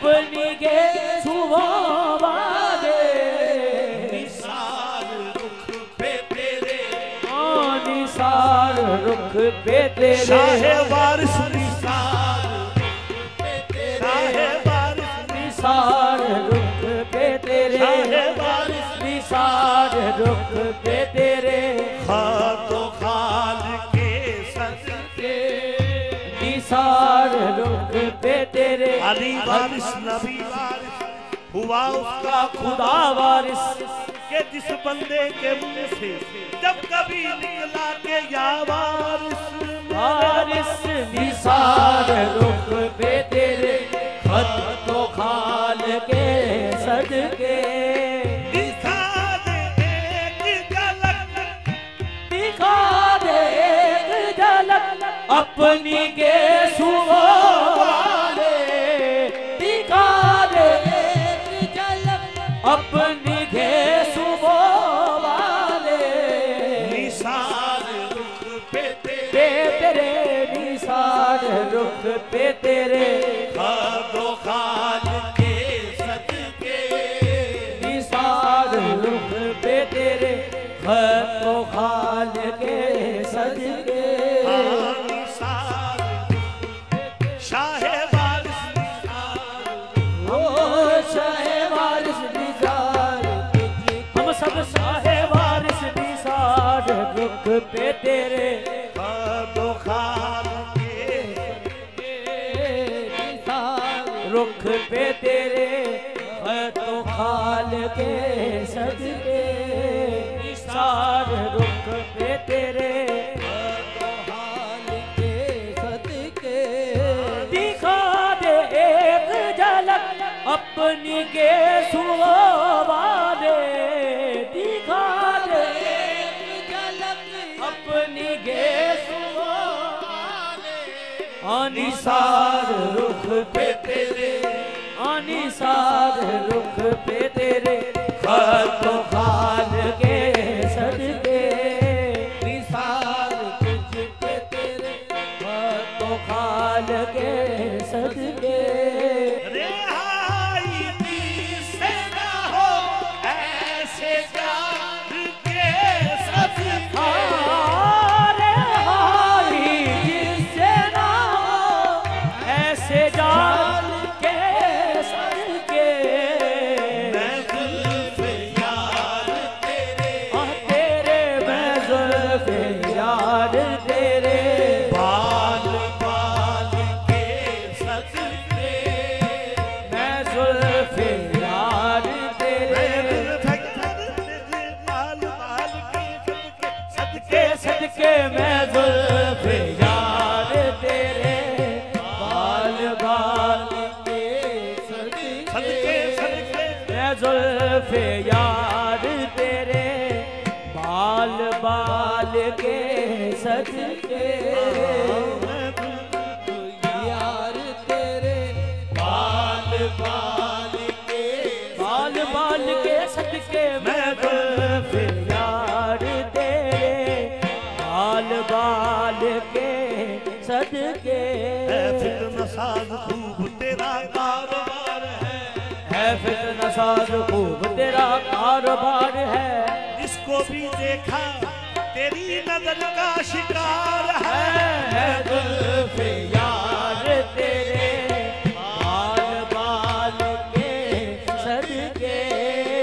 अपनी के सुवाले निसार रुख पे तेरे निसार रुख पे तेरे शाहे वारिस निसार पे तेरे शाहे वारिस निसार रुख पे तेरे शाहे वारिस निसार रुख पे तेरे खातो खाल के सदके निसार रुख पे तेरे अली वारिस नबी वारिस हुआ उसका खुदा वारिस के जिस बंदे के मुंह से जब कभी निकला के या वारिस वारिस निसार रुख पे तेरे खत तो खाल के सदके दिखा दे एक झलक दिखा दे एक झलक अपनी के सुवाले दिखा दे एक झलक अपनी के सुवाले निसार रुख पे तेरे निसार रुख पे तेरे खादो खाल के सदके निसार रुख पे तेरे खतो खाल के सदके निसार शाहे वारिस ओ शाहे वारिस निसार हम सब शाहे वारिस निसार रुख पे तेरे खादो खाल के रुख पे तेरे तो खाल के सदके निसार रुख पे तेरे तो खाल के सदके दिखा दे एक झलक अपनी के सुवाले दिखा दे एक झलक अपनी के सुवाले निसार रुख पे तेरे निसार रुख पे तेरे खतो खाल के सदके निसार तुझ पे तेरे खतो खाल के सदके रिहाई से ना हो ऐसे जान के सदके रिहाई जिससे ना हो ऐसे जान के सदके मैं जुल्फ़े यार तेरे तेरे मैं जुल्फ़े यार तेरे बाल बाल के सदके मैं जुल्फ़े यार तेरे बाल बाल के के सदके मैं जुल्फ़े यार तेरे बाल बाल के सदके मैं जुल्फ़े यार तेरे बाल बाल के सदके यार तेरे बाल बाल के बाल बाल के सदके मैं जुल्फ़े यार तेरे बाल बाल के सदके फित्ना साज खूब तेरा कारोबार है फित्ना साज खूब तेरा कारोबार है जिसको भी देखा तेरी नजर का शिकार